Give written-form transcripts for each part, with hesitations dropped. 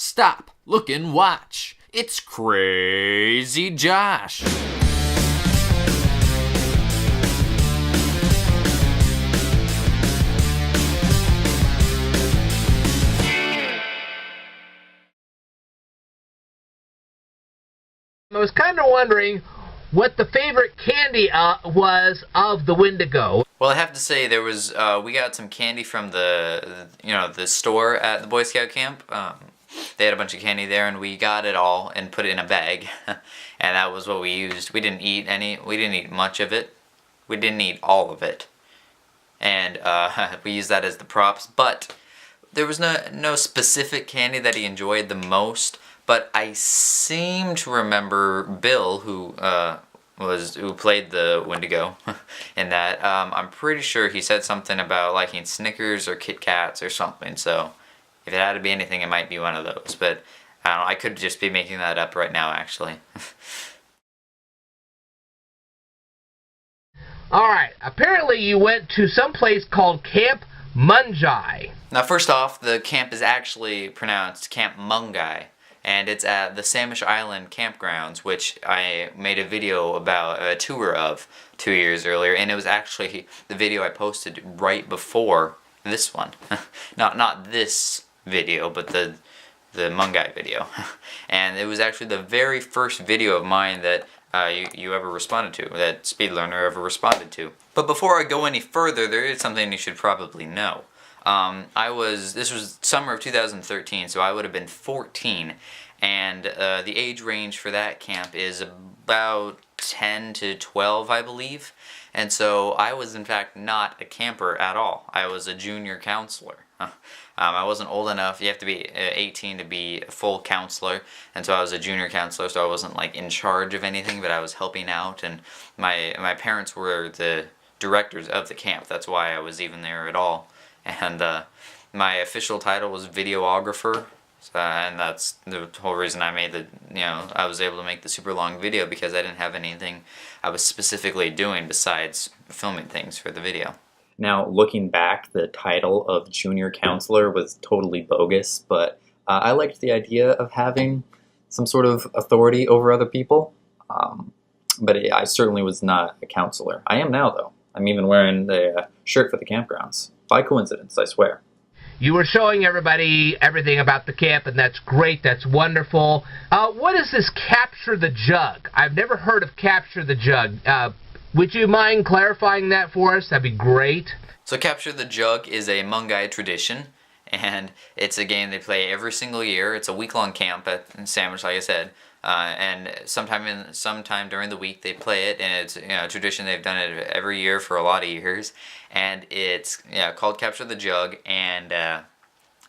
Stop, look and watch. It's Crazy Josh. I was kind of wondering what the favorite candy was of the Wendigo. Well, I have to say there was we got some candy from the store at the Boy Scout camp. They had a bunch of candy there, and we got it all and put it in a bag, and that was what we used. We didn't eat much of it. We didn't eat all of it, and we used that as the props. But there was no specific candy that he enjoyed the most. But I seem to remember Bill, who played the Wendigo, in that. I'm pretty sure he said something about liking Snickers or Kit Kats or something. So if it had to be anything, it might be one of those. But I don't know. I could just be making that up right now, actually. All right. Apparently, you went to some place called Camp Mungai. Now, first off, the camp is actually pronounced Camp Mungai. And it's at the Samish Island campgrounds, which I made a video about, a tour of 2 years earlier, and it was actually the video I posted right before this one. Not this video, but the Mungai video. And it was actually the very first video of mine that you ever responded to, that Speedlearner ever responded to. But before I go any further, there is something you should probably know. This was summer of 2013, so I would have been 14, and the age range for that camp is about 10 to 12, I believe, and so I was in fact not a camper at all. I was a junior counselor. I wasn't old enough. You have to be 18 to be a full counselor, and so I was a junior counselor, so I wasn't like in charge of anything, but I was helping out, and my parents were the directors of the camp. That's why I was even there at all. And my official title was videographer, and that's the whole reason I made I was able to make the super long video, because I didn't have anything I was specifically doing besides filming things for the video. Now, looking back, the title of junior counselor was totally bogus, but I liked the idea of having some sort of authority over other people, but I certainly was not a counselor. I am now, though. I'm even wearing the shirt for the campgrounds. By coincidence, I swear. You were showing everybody everything about the camp, and that's great. That's wonderful. What is this Capture the Jug? I've never heard of Capture the Jug. Would you mind clarifying that for us? That'd be great. So Capture the Jug is a Mungai tradition, and it's a game they play every single year. It's a week-long camp at Sandwich, like I said. And sometime during the week they play it, and it's a tradition. They've done it every year for a lot of years, and it's called Capture the Jug, and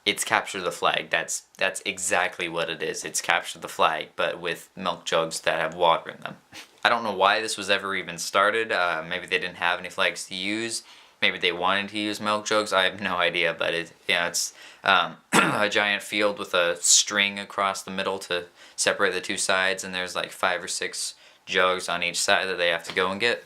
it's Capture the Flag. That's exactly what it is. It's Capture the Flag, but with milk jugs that have water in them. I don't know why this was ever even started. Maybe they didn't have any flags to use. Maybe they wanted to use milk jugs. I have no idea, but it's a giant field with a string across the middle to separate the two sides, and there's like 5 or 6 jugs on each side that they have to go and get.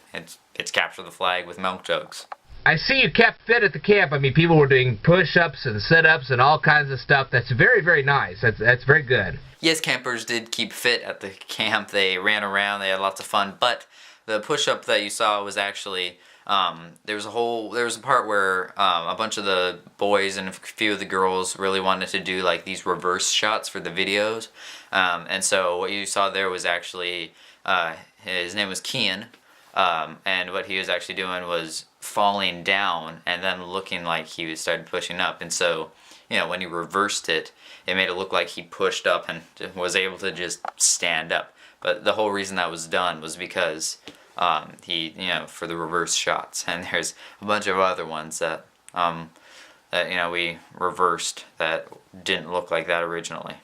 It's Capture the Flag with milk jugs. I see you kept fit at the camp. I mean, people were doing push-ups and sit-ups and all kinds of stuff. That's very, very nice. That's very good. Yes, campers did keep fit at the camp. They ran around. They had lots of fun. But the push-up that you saw was actually there was a part where a bunch of the boys and a few of the girls really wanted to do like these reverse shots for the videos, and so what you saw there was actually his name was Kian, and what he was actually doing was falling down and then looking like he started pushing up, and so when he reversed it, it made it look like he pushed up and was able to just stand up. But the whole reason that was done was because for the reverse shots, and there's a bunch of other ones that we reversed that didn't look like that originally.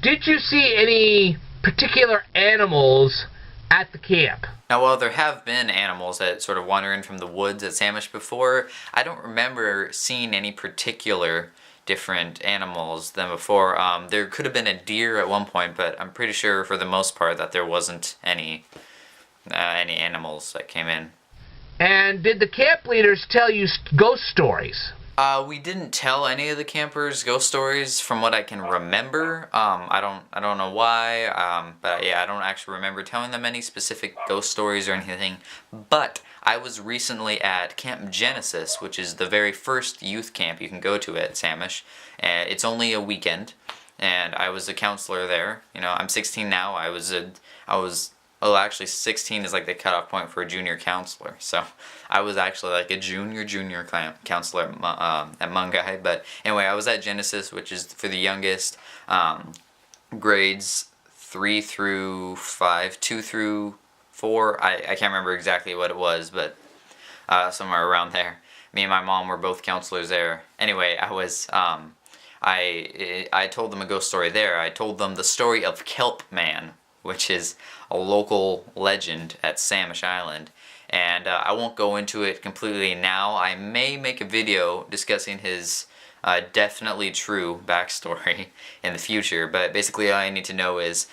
Did you see any particular animals at the camp? Now, while there have been animals that sort of wander in from the woods at Samish before, I don't remember seeing any particular different animals than before. There could have been a deer at one point, but I'm pretty sure for the most part that there wasn't any animals that came in. And did the camp leaders tell you ghost stories? We didn't tell any of the campers ghost stories from what I can remember. I don't know why, but yeah, I don't actually remember telling them any specific ghost stories or anything. But I was recently at Camp Genesis, which is the very first youth camp you can go to at Samish. It's only a weekend, and I was a counselor there. You know, I'm 16 now. Oh, actually, 16 is like the cutoff point for a junior counselor. So I was actually like a junior counselor at Mungai. But anyway, I was at Genesis, which is for the youngest, grades 3 through 5, 2 through 4. I can't remember exactly what it was, but somewhere around there. Me and my mom were both counselors there. Anyway, I told them a ghost story there. I told them the story of Kelp Man, which is a local legend at Samish Island. And I won't go into it completely now. I may make a video discussing his definitely true backstory in the future, but basically all I need to know is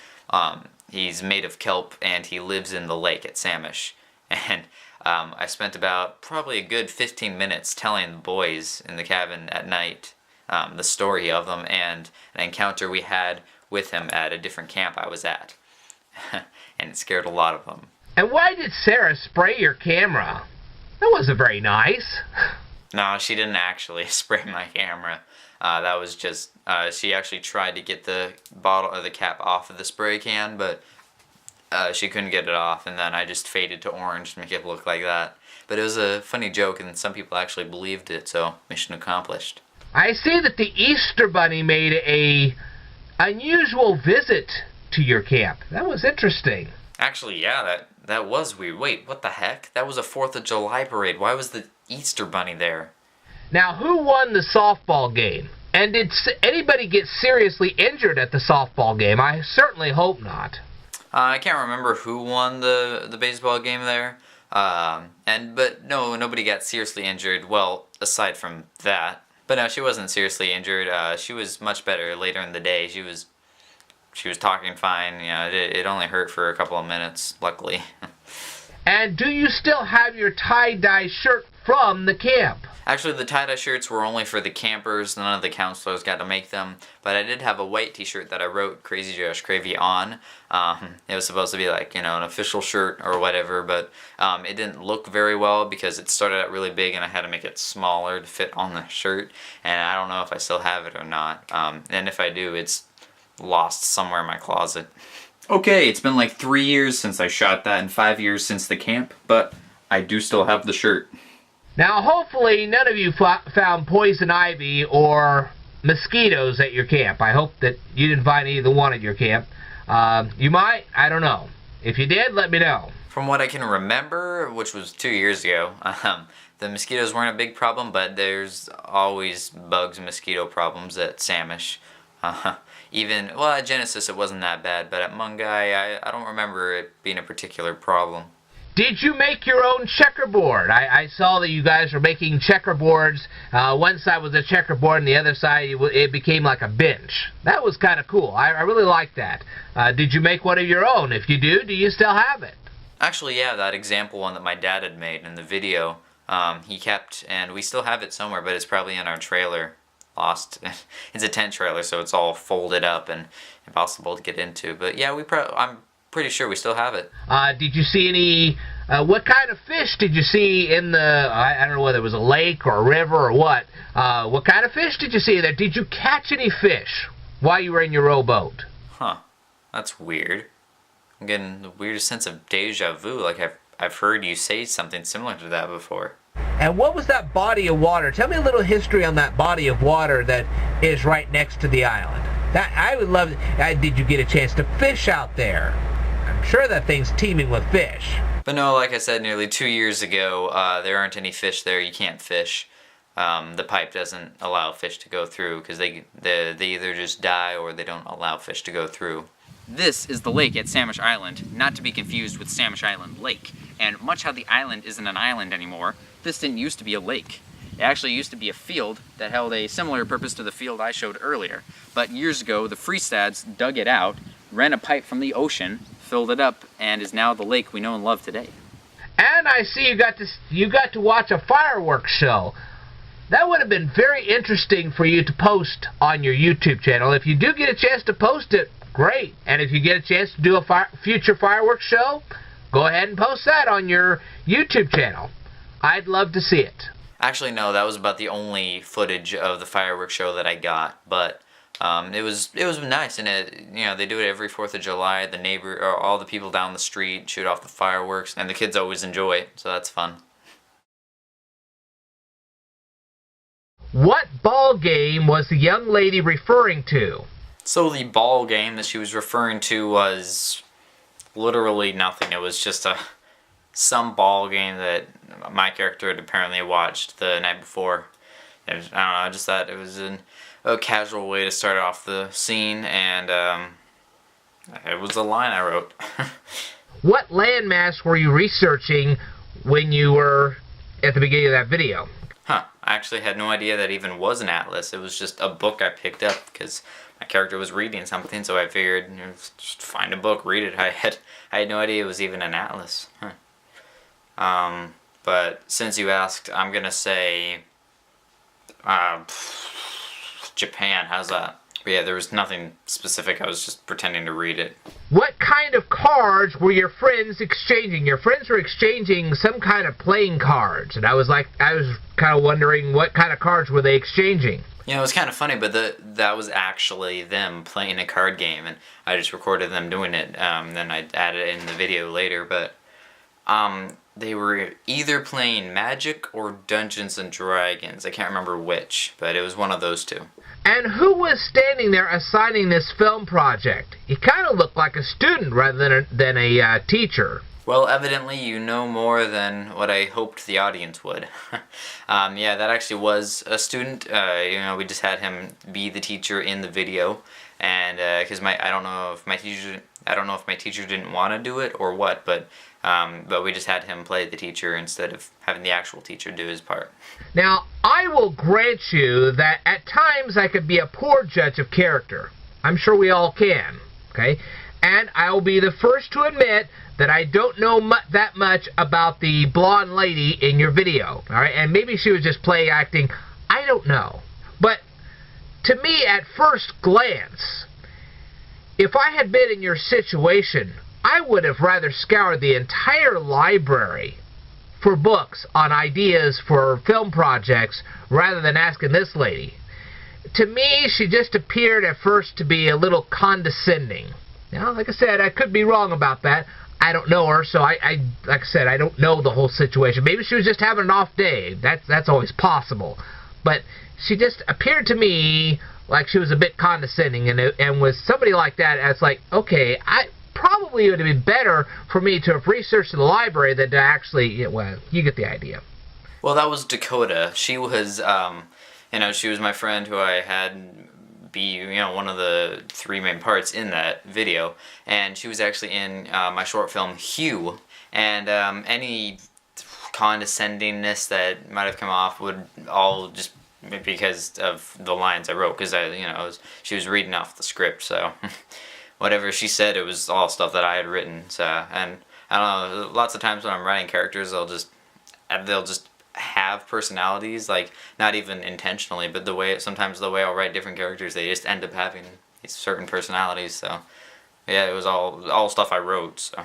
he's made of kelp and he lives in the lake at Samish. And I spent about probably a good 15 minutes telling the boys in the cabin at night the story of him and an encounter we had with him at a different camp I was at. And it scared a lot of them. And why did Sarah spray your camera? That wasn't very nice. No, she didn't actually spray my camera. That was just, she actually tried to get the bottle or the cap off of the spray can, but she couldn't get it off, and then I just faded to orange to make it look like that. But it was a funny joke, and some people actually believed it, so mission accomplished. I see that the Easter Bunny made a unusual visit to your camp. That was interesting. Actually, yeah, that was weird. Wait, what the heck? That was a 4th of July parade. Why was the Easter Bunny there? Now, who won the softball game? And did anybody get seriously injured at the softball game? I certainly hope not. I can't remember who won the baseball game there. But no, nobody got seriously injured. Well, aside from that. But no, she wasn't seriously injured. She was much better later in the day. She was talking fine. You know, it only hurt for a couple of minutes, luckily. And do you still have your tie-dye shirt from the camp? Actually, the tie-dye shirts were only for the campers. None of the counselors got to make them. But I did have a white t-shirt that I wrote CrazyJoshCravy on. It was supposed to be like, you know, an official shirt or whatever, but it didn't look very well because it started out really big and I had to make it smaller to fit on the shirt. And I don't know if I still have it or not. And if I do, it's lost somewhere in my closet. Okay, it's been like 3 years since I shot that and 5 years since the camp, but I do still have the shirt. Now, hopefully, none of you found poison ivy or mosquitoes at your camp. I hope that you didn't find either one at your camp. You might. I don't know. If you did, let me know. From what I can remember, which was 2 years ago, the mosquitoes weren't a big problem, but there's always bugs and mosquito problems at Samish. Well, at Genesis it wasn't that bad, but at Mungai, I don't remember it being a particular problem. Did you make your own checkerboard? I saw that you guys were making checkerboards. One side was a checkerboard and the other side it became like a bench. That was kind of cool. I really liked that. Did you make one of your own? If you do you still have it? Actually, yeah, that example one that my dad had made in the video, he kept, and we still have it somewhere, but it's probably in our trailer. Lost. It's a tent trailer, so it's all folded up and impossible to get into. But yeah, I'm pretty sure we still have it. Did you see any, what kind of fish did you see in the, I don't know whether it was a lake or a river or what. What kind of fish did you see there? Did you catch any fish while you were in your rowboat? Huh. That's weird. I'm getting the weirdest sense of deja vu, like I've heard you say something similar to that before. And what was that body of water? Tell me a little history on that body of water that is right next to the island. That I would love. Did you get a chance to fish out there? I'm sure that thing's teeming with fish. But no, like I said, nearly 2 years ago, there aren't any fish there. You can't fish. The pipe doesn't allow fish to go through because they either just die or they don't allow fish to go through. This is the lake at Samish Island, not to be confused with Samish Island Lake. And much how the island isn't an island anymore, this didn't used to be a lake. It actually used to be a field that held a similar purpose to the field I showed earlier. But years ago, the Freestads dug it out, ran a pipe from the ocean, filled it up, and is now the lake we know and love today. And I see you got to watch a fireworks show. That would have been very interesting for you to post on your YouTube channel. If you do get a chance to post it, great. And if you get a chance to do a future fireworks show, go ahead and post that on your YouTube channel. I'd love to see it. Actually, no, that was about the only footage of the fireworks show that I got, but it was nice, and they do it every 4th of July. Or all the people down the street shoot off the fireworks, and the kids always enjoy it, so that's fun. What ball game was the young lady referring to? So the ball game that she was referring to was literally nothing. It was just some ball game that my character had apparently watched the night before. I don't know, I just thought it was a casual way to start off the scene, and it was a line I wrote. What landmass were you researching when you were at the beginning of that video? Huh, I actually had no idea that even was an atlas. It was just a book I picked up because my character was reading something, so I figured, just find a book, read it. I had no idea it was even an atlas. Huh. But since you asked, I'm gonna say Japan. How's that? But yeah, there was nothing specific. I was just pretending to read it. What kind of cards were your friends exchanging? Your friends were exchanging some kind of playing cards, and I was kind of wondering what kind of cards were they exchanging. You know, it was kind of funny, but that was actually them playing a card game, and I just recorded them doing it. Then I added it in the video later, but they were either playing Magic or Dungeons and Dragons. I can't remember which, but it was one of those two. And who was standing there assigning this film project? He kind of looked like a student rather than a teacher. Well, evidently you know more than what I hoped the audience would. Yeah, that actually was a student. We just had him be the teacher in the video, and because I don't know if my teacher didn't want to do it or what, but we just had him play the teacher instead of having the actual teacher do his part. Now, I will grant you that at times I could be a poor judge of character. I'm sure we all can, okay? And I'll be the first to admit that I don't know that much about the blonde lady in your video, all right? And maybe she was just play acting. I don't know. But to me, at first glance, if I had been in your situation, I would have rather scoured the entire library for books on ideas for film projects rather than asking this lady. To me, she just appeared at first to be a little condescending. Now, like I said, I could be wrong about that. I don't know her, so like I said, I don't know the whole situation. Maybe she was just having an off day. That's always possible. But she just appeared to me like she was a bit condescending, and with somebody like that, it's like, okay, probably it would have been better for me to have researched in the library than to actually, well, you get the idea. Well, that was Dakota. She was, she was my friend who I had be, one of the 3 main parts in that video, and she was actually in my short film Hugh, and any condescendingness that might have come off would all just because of the lines I wrote, because she was reading off the script, so whatever she said, it was all stuff that I had written. So, and I don't know, lots of times when I'm writing characters, they'll just have personalities, like not even intentionally, but sometimes the way I'll write different characters, they just end up having these certain personalities. So yeah, it was all stuff I wrote. So.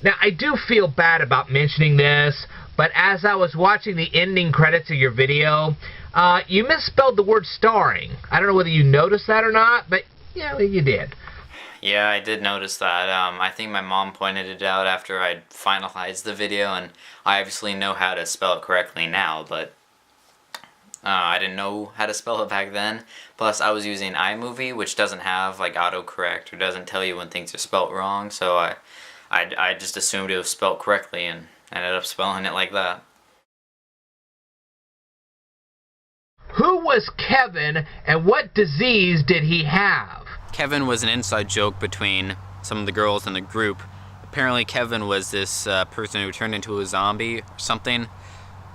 Now, I do feel bad about mentioning this, but as I was watching the ending credits of your video, you misspelled the word starring. I don't know whether you noticed that or not, but you did. Yeah, I did notice that. I think my mom pointed it out after I'd finalized the video, and I obviously know how to spell it correctly now, but I didn't know how to spell it back then. Plus, I was using iMovie, which doesn't have like autocorrect or doesn't tell you when things are spelt wrong, so I just assumed it was spelt correctly and ended up spelling it like that. Who was Kevin, and what disease did he have? Kevin was an inside joke between some of the girls in the group. Apparently Kevin was this person who turned into a zombie or something.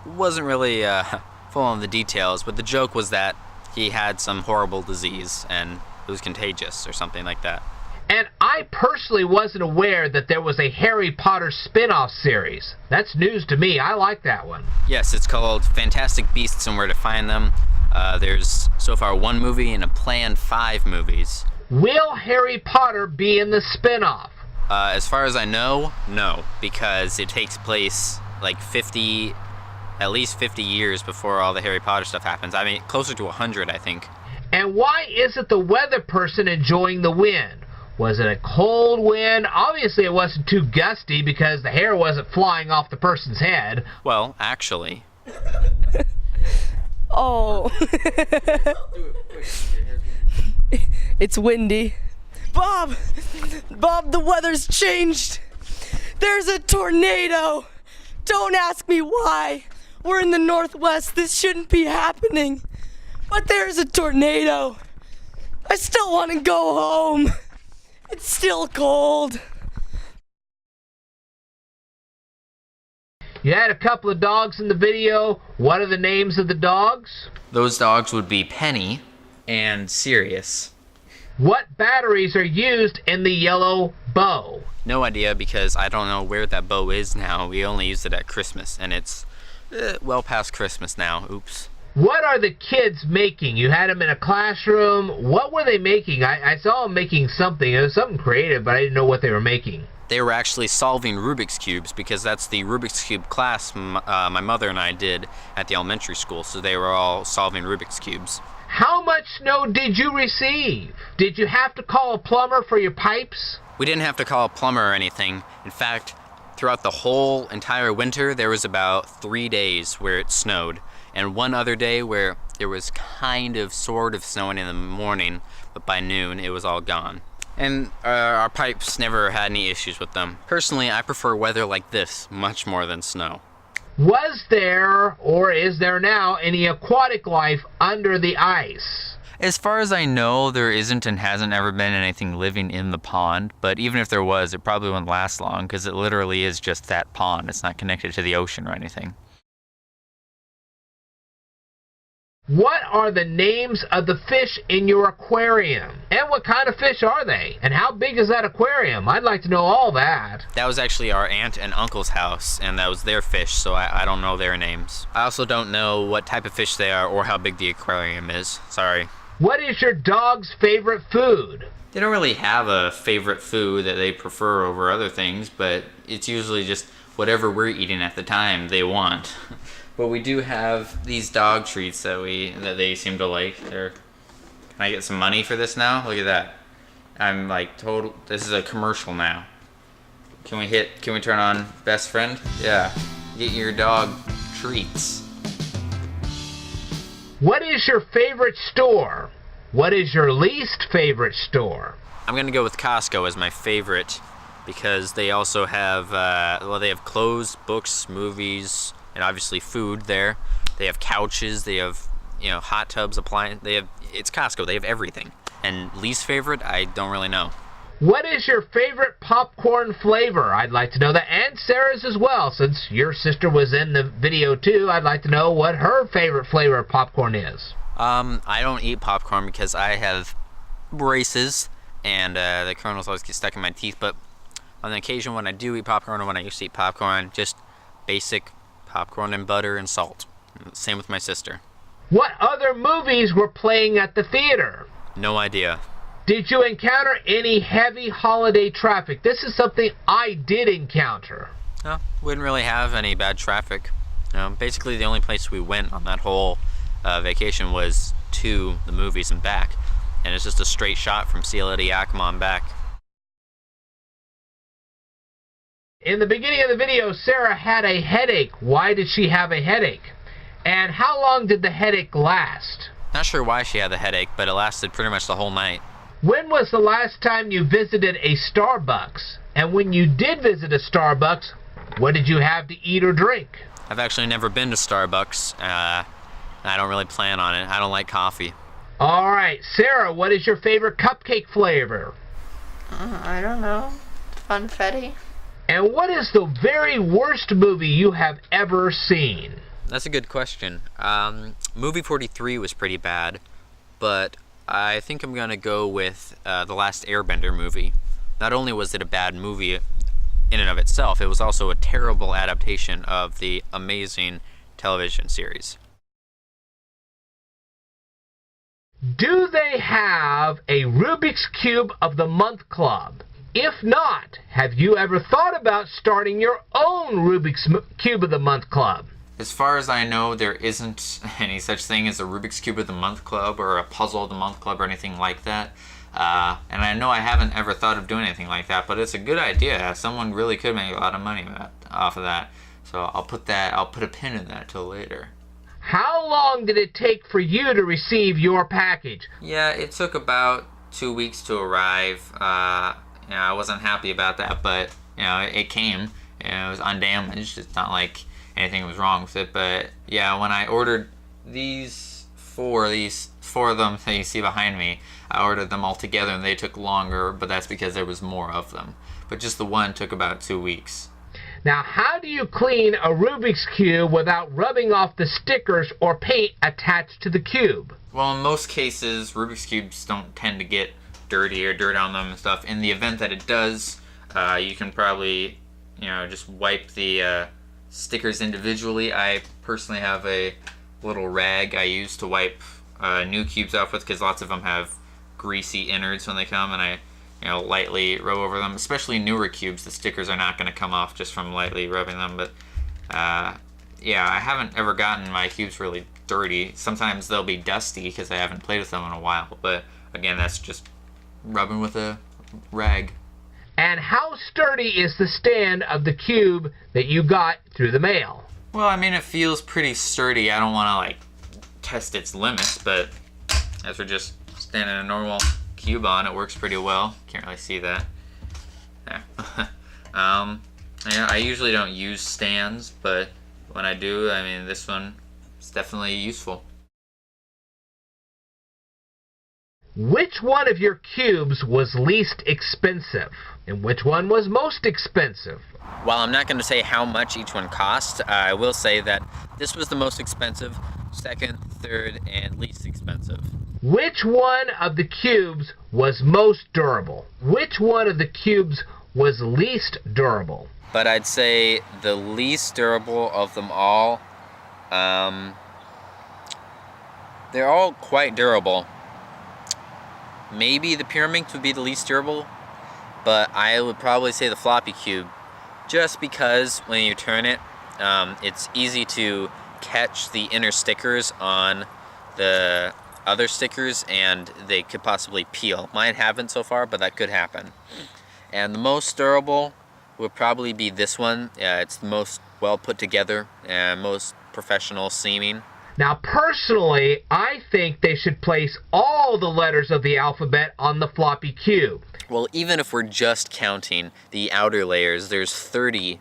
Wasn't really full on the details, but the joke was that he had some horrible disease and it was contagious or something like that. And I personally wasn't aware that there was a Harry Potter spin-off series. That's news to me. I like that one. Yes, it's called Fantastic Beasts and Where to Find Them. There's so far 1 movie and a planned 5 movies. Will Harry Potter be in the spin-off? As far as I know, no, because it takes place like at least 50 years before all the Harry Potter stuff happens. I mean, closer to 100, I think. And why isn't the weather person enjoying the wind? Was it a cold wind? Obviously it wasn't too gusty because the hair wasn't flying off the person's head. Well, actually. Oh. It's windy. Bob, the weather's changed. There's a tornado. Don't ask me why. We're in the Northwest. This shouldn't be happening. But there's a tornado. I still want to go home. It's still cold. You had a couple of dogs in the video. What are the names of the dogs? Those dogs would be Penny and Sirius. What batteries are used in the yellow bow? No idea, because I don't know where that bow is now. We only used it at Christmas, and it's well past Christmas now. Oops. What are the kids making? You had them in a classroom. What were they making? I saw them making something. It was something creative, but I didn't know what they were making. They were actually solving Rubik's Cubes, because that's the Rubik's Cube class my mother and I did at the elementary school, so they were all solving Rubik's Cubes. How much snow did you receive? Did you have to call a plumber for your pipes? We didn't have to call a plumber or anything. In fact, throughout the whole entire winter, there was about 3 days where it snowed, and one other day where there was sort of snowing in the morning, but by noon it was all gone. And our pipes never had any issues with them. Personally, I prefer weather like this much more than snow. Was there, or is there now, any aquatic life under the ice? As far as I know, there isn't and hasn't ever been anything living in the pond, but even if there was, it probably wouldn't last long, because it literally is just that pond. It's not connected to the ocean or anything. What are the names of the fish in your aquarium? And what kind of fish are they? And how big is that aquarium? I'd like to know all that. That was actually our aunt and uncle's house, and that was their fish, so I don't know their names. I also don't know what type of fish they are or how big the aquarium is. Sorry. What is your dog's favorite food? They don't really have a favorite food that they prefer over other things, but it's usually just whatever we're eating at the time they want. But we do have these dog treats that they seem to like. Can I get some money for this now? Look at that. I'm like this is a commercial now. Can we turn on best friend? Yeah. Get your dog treats. What is your favorite store? What is your least favorite store? I'm gonna go with Costco as my favorite, because they also have they have clothes, books, movies, and obviously food there. They have couches, they have hot tubs, appliances. It's Costco. They have everything. And least favorite, I don't really know. What is your favorite popcorn flavor? I'd like to know that, and Sarah's as well. Since your sister was in the video too, I'd like to know what her favorite flavor of popcorn is. I don't eat popcorn because I have braces, and the kernels always get stuck in my teeth. But on the occasion when I do eat popcorn, or when I used to eat popcorn, just basic popcorn and butter and salt. Same with my sister. What other movies were playing at the theater? No idea. Did you encounter any heavy holiday traffic? This is something I did encounter. No, we didn't really have any bad traffic. Basically the only place we went on that whole vacation was to the movies and back. And it's just a straight shot from Seattle to Yakima and back. In the beginning of the video, Sarah had a headache. Why did she have a headache? And how long did the headache last? Not sure why she had the headache, but it lasted pretty much the whole night. When was the last time you visited a Starbucks? And when you did visit a Starbucks, what did you have to eat or drink? I've actually never been to Starbucks. I don't really plan on it. I don't like coffee. All right, Sarah, what is your favorite cupcake flavor? I don't know. Funfetti. And what is the very worst movie you have ever seen? That's a good question. Movie 43 was pretty bad, but I think I'm gonna go with The Last Airbender movie. Not only was it a bad movie in and of itself, it was also a terrible adaptation of the amazing television series. Do they have a Rubik's Cube of the Month Club? If not, have you ever thought about starting your own Rubik's Cube of the Month Club? As far as I know, there isn't any such thing as a Rubik's Cube of the Month Club or a Puzzle of the Month Club or anything like that. And I know I haven't ever thought of doing anything like that, but it's a good idea. Someone really could make a lot of money off of that. So I'll put a pin in that till later. How long did it take for you to receive your package? Yeah, it took about 2 weeks to arrive. I wasn't happy about that, but it came and it was undamaged. It's not like anything was wrong with it, but yeah, when I ordered these four of them that you see behind me, I ordered them all together and they took longer, but that's because there was more of them. But just the one took about 2 weeks. Now, how do you clean a Rubik's Cube without rubbing off the stickers or paint attached to the cube? Well, in most cases, Rubik's Cubes don't tend to get dirty or dirt on them and stuff. In the event that it does, you can probably, just wipe the stickers individually. I personally have a little rag I use to wipe new cubes off with, because lots of them have greasy innards when they come, and I lightly rub over them. Especially newer cubes, the stickers are not going to come off just from lightly rubbing them. But yeah, I haven't ever gotten my cubes really dirty. Sometimes they'll be dusty because I haven't played with them in a while, but again, that's just rubbing with a rag. And how sturdy is the stand of the cube that you got through the mail? Well, I mean, it feels pretty sturdy. I don't want to test its limits, but as we're just standing a normal cube on, it works pretty well. Can't really see that. Yeah. Yeah, I usually don't use stands, but when I do, I mean, this one is definitely useful. Which one of your cubes was least expensive? And which one was most expensive? While I'm not going to say how much each one cost, I will say that this was the most expensive, second, third, and least expensive. Which one of the cubes was most durable? Which one of the cubes was least durable? But I'd say the least durable of them all, they're all quite durable. Maybe the Pyraminx would be the least durable, but I would probably say the floppy cube, just because when you turn it, it's easy to catch the inner stickers on the other stickers and they could possibly peel. Mine haven't so far, but that could happen. And the most durable would probably be this one. It's the most well put together and most professional seeming. Now, personally, I think they should place all the letters of the alphabet on the floppy cube. Well, even if we're just counting the outer layers, there's 30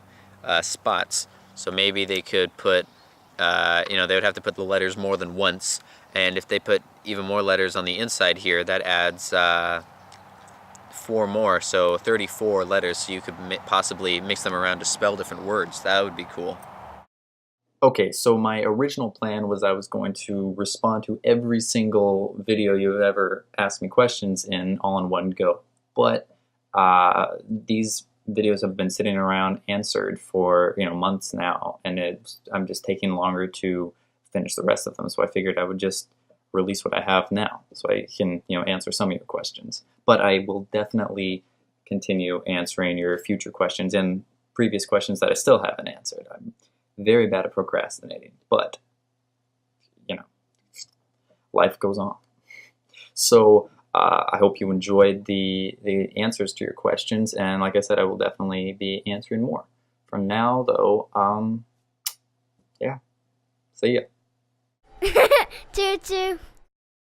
spots. So maybe they could put, they would have to put the letters more than once. And if they put even more letters on the inside here, that adds 4 more. So 34 letters, so you could possibly mix them around to spell different words. That would be cool. Okay, so my original plan was I was going to respond to every single video you've ever asked me questions in all in one go. But these videos have been sitting around answered for months now, and I'm just taking longer to finish the rest of them. So I figured I would just release what I have now, so I can answer some of your questions. But I will definitely continue answering your future questions and previous questions that I still haven't answered. I'm very bad at procrastinating, but life goes on. So I hope you enjoyed the answers to your questions, and like I said, I will definitely be answering more. For now, though, yeah, see ya. Choo choo.